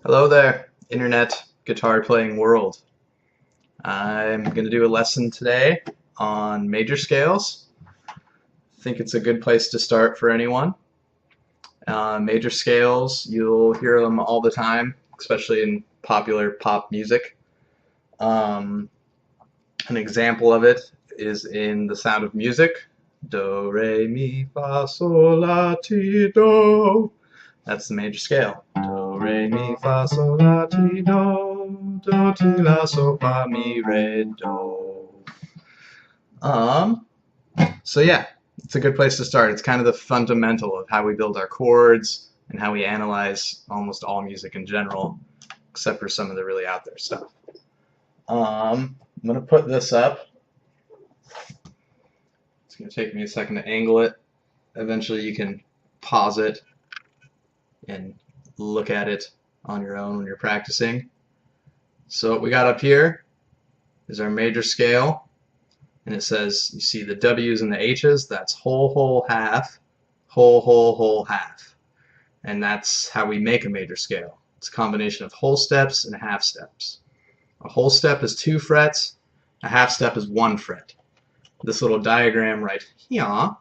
Hello there, internet guitar playing world. I'm going to do a lesson today on major scales. I think it's a good place to start for anyone. Major scales, you'll hear them all the time, especially in popular pop music. An example of it is in The Sound of Music. Do, re, mi, fa, sol, la, ti, do. That's the major scale. Do, re, mi, fa, sol, la, ti, do, ti, la, sol, fa, mi, re, do. So yeah, it's a good place to start. It's kind of the fundamental of how we build our chords and how we analyze almost all music in general, except for some of the really out there stuff. I'm going to put this up. It's going to take me a second to angle it. Eventually you can pause it and look at it on your own when you're practicing. So what we got up here is our major scale, and it says, you see the W's and the H's, that's whole, whole, half, whole, whole, whole, half. And that's how we make a major scale. It's a combination of whole steps and half steps. A whole step is 2 frets, a half step is 1 fret. This little diagram right here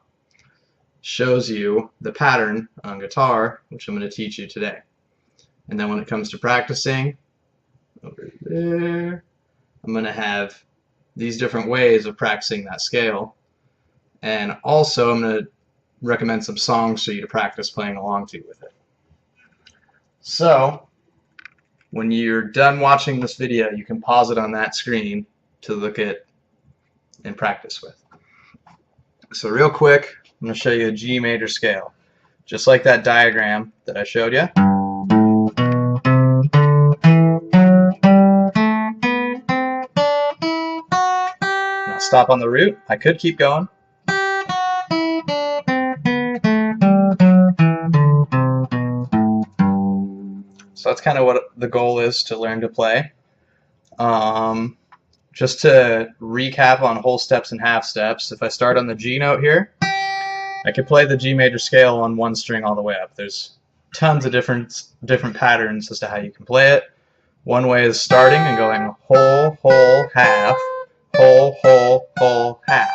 shows you the pattern on guitar, which I'm going to teach you today. And then when it comes to practicing, over there, I'm going to have these different ways of practicing that scale. And also I'm going to recommend some songs for you to practice playing along to with it. So when you're done watching this video, you can pause it on that screen to look at and practice with. So real quick, I'm going to show you a G major scale. Just like that diagram that I showed you. Now stop on the root. I could keep going. So that's kind of what the goal is, to learn to play. Just to recap on whole steps and half steps, if I start on the G note here, I could play the G major scale on 1 string all the way up. There's tons of different patterns as to how you can play it. One way is starting and going whole, whole, half, whole, whole, whole, half.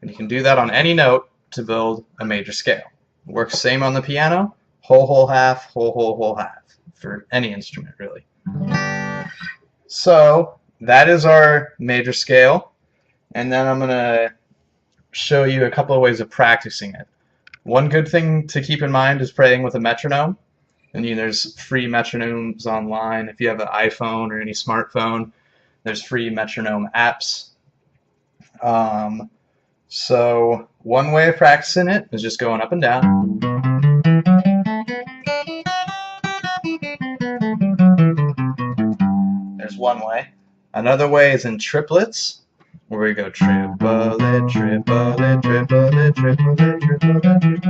And you can do that on any note to build a major scale. It works same on the piano, whole, whole, half, whole, whole, whole, half, for any instrument really. So that is our major scale, and then I'm going to show you a couple of ways of practicing it. One good thing to keep in mind is playing with a metronome. And there's free metronomes online. If you have an iPhone or any smartphone, there's free metronome apps. So one way of practicing it is just going up and down. There's one way. Another way is in triplets, where we go triplet, triplet, triplet, triplet, triplet, triplet.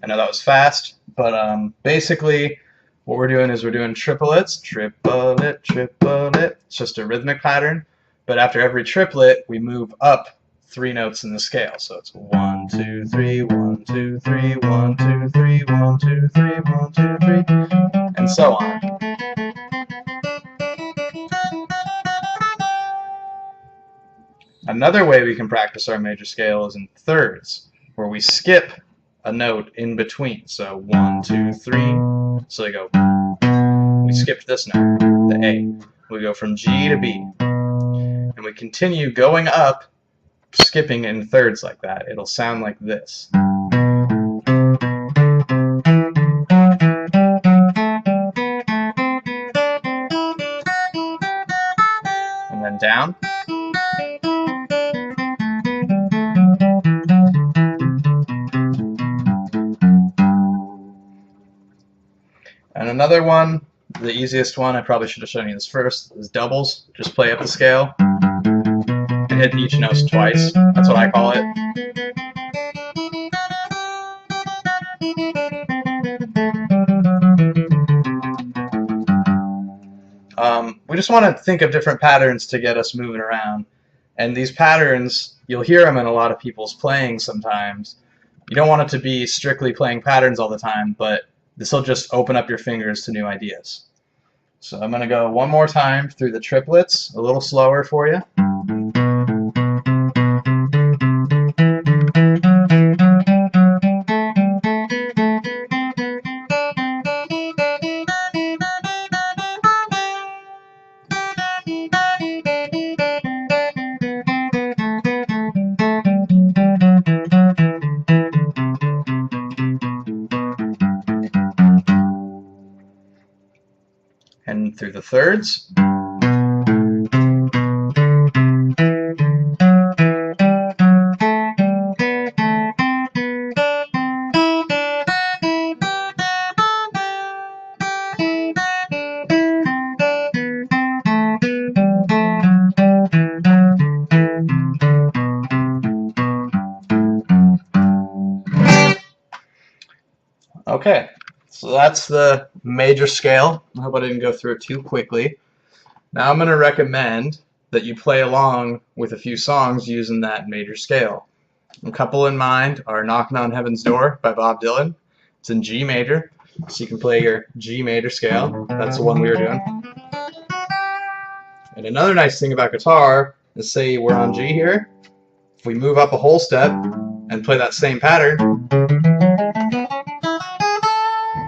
I know that was fast, but basically what we're doing is we're doing triplets, triplet, triplet. It's just a rhythmic pattern, but after every triplet we move up 3 notes in the scale. So it's 1, 2, 3, 1, 2, 3, 1, 2, 3, 1, 2, 3, 1, 2, 3, and so on. Another way we can practice our major scale is in thirds, where we skip a note in between. So 1, 2, 3. So we go. We skipped this note, the A. We go from G to B, and we continue going up, skipping in thirds like that. It'll sound like this. And then down. And another one, the easiest one, I probably should have shown you this first, is doubles. Just play up the scale and hit each note twice. That's what I call it. we just want to think of different patterns to get us moving around. And these patterns, you'll hear them in a lot of people's playing sometimes. You don't want it to be strictly playing patterns all the time, but this will just open up your fingers to new ideas. So I'm going to go one more time through the triplets, a little slower for you. And through the thirds. Okay, so that's the major scale. I hope I didn't go through it too quickly. Now I'm going to recommend that you play along with a few songs using that major scale. A couple in mind are Knockin' on Heaven's Door by Bob Dylan. It's in G major, so you can play your G major scale. That's the one we were doing. And another nice thing about guitar is, say we're on G here, if we move up a whole step and play that same pattern,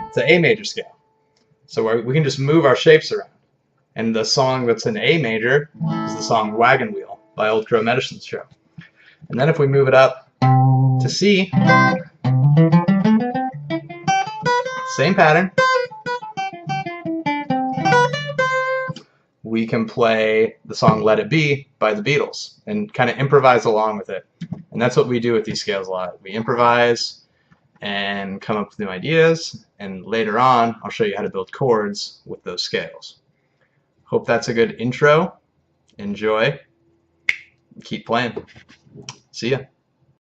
it's an A major scale. So we can just move our shapes around. And the song that's in A major is the song Wagon Wheel by Old Crow Medicine Show. And then if we move it up to C, same pattern, we can play the song Let It Be by the Beatles and kind of improvise along with it. And that's what we do with these scales a lot. We improvise and come up with new ideas, and later on I'll show you how to build chords with those scales. Hope that's a good intro. Enjoy. Keep playing. See ya.